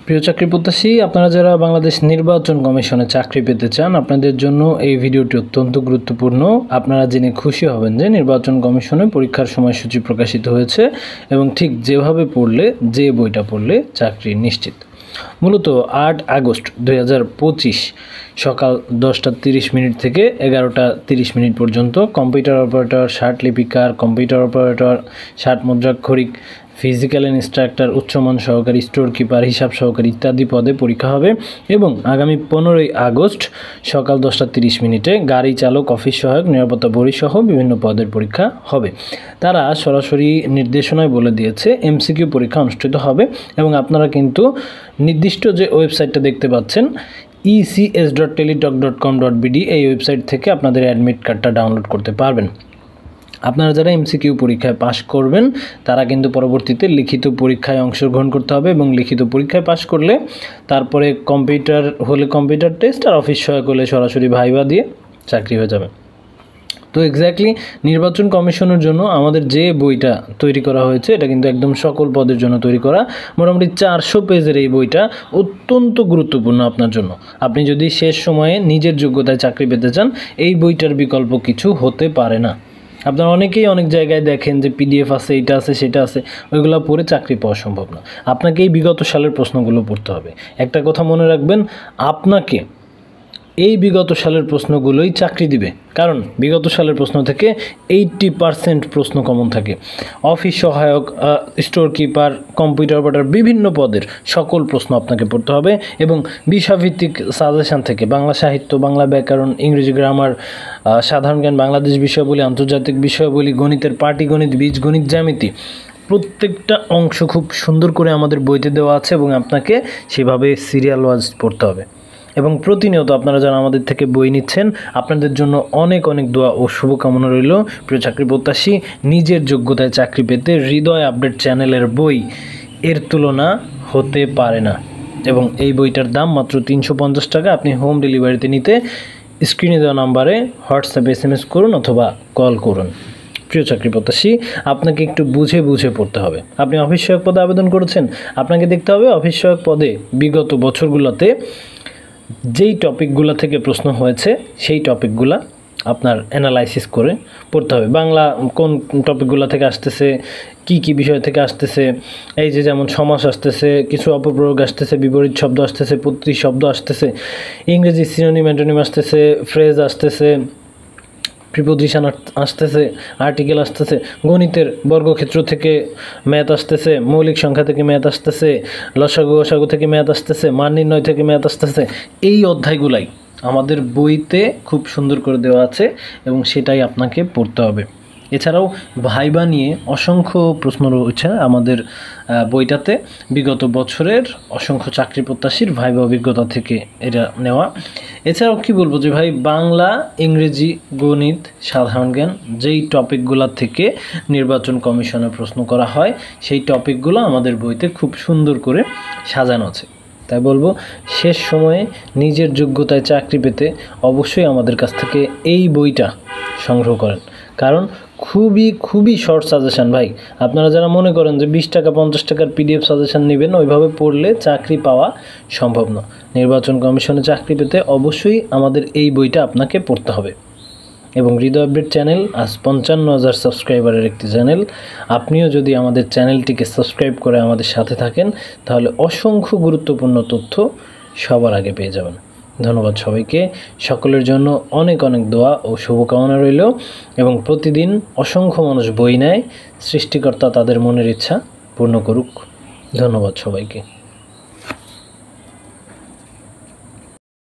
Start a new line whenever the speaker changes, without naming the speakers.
প্রিয় চাকরি প্রত্যাশী, আপনারা যারা বাংলাদেশ নির্বাচন কমিশনে চাকরি পেতে চান, আপনাদের জন্য এই ভিডিওটি অত্যন্ত গুরুত্বপূর্ণ। আপনারা জেনে খুশি হবেন যে নির্বাচন কমিশনে পরীক্ষার সময়সূচি প্রকাশিত হয়েছে এবং ঠিক যেভাবে পড়লে, যে বইটা পড়লে চাকরি নিশ্চিত। মূলত 8 আগস্ট 2025 সকাল 10:30 থেকে 11:30 পর্যন্ত কম্পিউটার অপারেটর, ষাট লিপিকার, কম্পিউটার অপারেটর, ষাট মুদ্রাক্ষরিক, ফিজিক্যাল ইনস্ট্রাক্টর, উচ্চমান সহকারী, স্টোর কিপার, হিসাব সহকারী ইত্যাদি পদে পরীক্ষা হবে এবং আগামী 15 আগস্ট সকাল 10:30 গাড়ি চালক, অফিস সহায়ক, নিরাপত্তা বড়ি সহ বিভিন্ন পদের পরীক্ষা হবে। তারা সরাসরি নির্দেশনায় বলে দিয়েছে এমসিকিউ পরীক্ষা অনুষ্ঠিত হবে এবং আপনারা কিন্তু নির্দিষ্ট যে ওয়েবসাইটটা দেখতে পাচ্ছেন ecs.teletalk.com.bd এই ওয়েবসাইট থেকে আপনাদের অ্যাডমিট কার্ডটা ডাউনলোড করতে পারবেন। আপনারা যারা এমসিকিউ পরীক্ষায় পাশ করবেন তারা কিন্তু পরবর্তীতে লিখিত পরীক্ষায় অংশগ্রহণ করতে হবে এবং লিখিত পরীক্ষায় পাশ করলে তারপরে কম্পিউটার হলে কম্পিউটার টেস্ট আর অফিস সহায়ক হলে সরাসরি ভাইভা দিয়ে চাকরি হয়ে যাবে। তো এক্স্যাক্টলি নির্বাচন কমিশনের জন্য আমাদের যে বইটা তৈরি করা হয়েছে এটা কিন্তু একদম সকল পদের জন্য তৈরি করা। মোটামুটি 400 পেজের এই বইটা অত্যন্ত গুরুত্বপূর্ণ আপনার জন্য। আপনি যদি শেষ সময়ে নিজের যোগ্যতায় চাকরি পেতে চান, এই বইটার বিকল্প কিছু হতে পারে না। আপনারা অনেকেই অনেক জায়গায় দেখেন যে পিডিএফ আছে, এটা আছে, সেটা আছে, ওইগুলো পড়ে চাকরি পাওয়া সম্ভব না। আপনাকে এই বিগত সালের প্রশ্নগুলো পড়তে হবে। একটা কথা মনে রাখবেন, আপনাকে এই বিগত সালের প্রশ্নগুলোই চাকরি দিবে, কারণ বিগত সালের প্রশ্ন থেকে 80% প্রশ্ন কমন থাকে। অফিস সহায়ক, স্টোর কিপার, কম্পিউটার অপারেটর, বিভিন্ন পদের সকল প্রশ্ন আপনাকে পড়তে হবে এবং বিষয়ভিত্তিক সাজেশন থেকে বাংলা সাহিত্য, বাংলা ব্যাকরণ, ইংরেজি গ্রামার, সাধারণ জ্ঞান, বাংলাদেশ বিষয়াবলী, আন্তর্জাতিক বিষয়াবলী, গণিতের পাটিগণিত, বীজগণিত, জ্যামিতি, প্রত্যেকটা অংশ খুব সুন্দর করে আমাদের বইতে দেওয়া আছে এবং আপনাকে সেভাবে সিরিয়াল ওয়াইজ পড়তে হবে। এবং প্রতিনিয়ত আপনারা যারা আমাদের থেকে বই নিচ্ছেন, আপনাদের জন্য অনেক অনেক দোয়া ও শুভকামনা রইল। প্রিয় চাকরি প্রত্যাশী, নিজের যোগ্যতায় চাকরি পেতে হৃদয় আপডেট চ্যানেলের বই এর তুলনা হতে পারে না এবং এই বইটার দাম মাত্র 350 টাকা। আপনি হোম ডেলিভারিতে নিতে স্ক্রিনে দেওয়া নাম্বারে হোয়াটসঅ্যাপে SMS করুন অথবা কল করুন। প্রিয় চাকরি প্রত্যাশী, আপনাকে একটু বুঝে বুঝে পড়তে হবে। আপনি অফিস সহায়ক পদে আবেদন করেছেন, আপনাকে দেখতে হবে অফিস সহায়ক পদে বিগত বছরগুলোতে যেই টপিকগুলো থেকে প্রশ্ন হয়েছে সেই টপিকগুলো আপনার অ্যানালাইসিস করে পড়তে হবে। বাংলা কোন টপিকগুলো থেকে আসতেছে, কি কি বিষয় থেকে আসতেছে, এই যে যেমন সমাস আসতেছে, কিছু অপপ্রয়োগ আসতেছে, বিপরীত শব্দ আসতেছে, প্রতীক শব্দ আসতেছে, ইংরেজি সিনোনিম অ্যান্টোনিম আসতেছে, ফ্রেজ আসতেছে, প্রিপোজিশন আসতেছে, আর্টিকেল আসতেছে, গণিতের বর্গক্ষেত্র থেকে ম্যাথ আসতেছে, মৌলিক সংখ্যা থেকে ম্যাথ আসতেছে, লসাগু গসাগু থেকে ম্যাথ আসতেছে, মান নির্ণয় থেকে ম্যাথ আসতেছে। এই অধ্যায়গুলাই আমাদের বইতে খুব সুন্দর করে দেওয়া আছে এবং সেটাই আপনাকে পড়তে হবে। এছাড়াও ভাইবা নিয়ে অসংখ্য প্রশ্ন রয়েছে আমাদের বইটাতে, বিগত বছরের অসংখ্য চাকরি প্রত্যাশীর ভাইবা অভিজ্ঞতা থেকে এটা নেওয়া। এছাড়াও কি বলবো যে ভাই, বাংলা, ইংরেজি, গণিত, সাধারণ জ্ঞান যেই টপিকগুলো থেকে নির্বাচন কমিশনে প্রশ্ন করা হয় সেই টপিকগুলো আমাদের বইতে খুব সুন্দর করে সাজানো আছে। তাই বলবো, শেষ সময়ে নিজের যোগ্যতায় চাকরি পেতে অবশ্যই আমাদের কাছ থেকে এই বইটা সংগ্রহ করেন, কারণ খুবই শর্ট সাজেশান। ভাই, আপনারা যারা মনে করেন যে 20 টাকা 50 টাকার PDF সাজেশান নেবেন, ওইভাবে পড়লে চাকরি পাওয়া সম্ভব না। নির্বাচন কমিশনে চাকরি পেতে অবশ্যই আমাদের এই বইটা আপনাকে পড়তে হবে। এবং হৃদয় আপডেট চ্যানেল আজ 55,000 সাবস্ক্রাইবারের একটি চ্যানেল। আপনিও যদি আমাদের চ্যানেলটিকে সাবস্ক্রাইব করে আমাদের সাথে থাকেন, তাহলে অসংখ্য গুরুত্বপূর্ণ তথ্য সবার আগে পেয়ে যাবেন। ধন্যবাদ সবাইকে। সকলের জন্য অনেক অনেক দোয়া ও শুভকামনা রইল এবং প্রতিদিন অসংখ্য মানুষ বই নেয়, সৃষ্টিকর্তা তাদের মনের ইচ্ছা পূর্ণ করুক। ধন্যবাদ সবাইকে।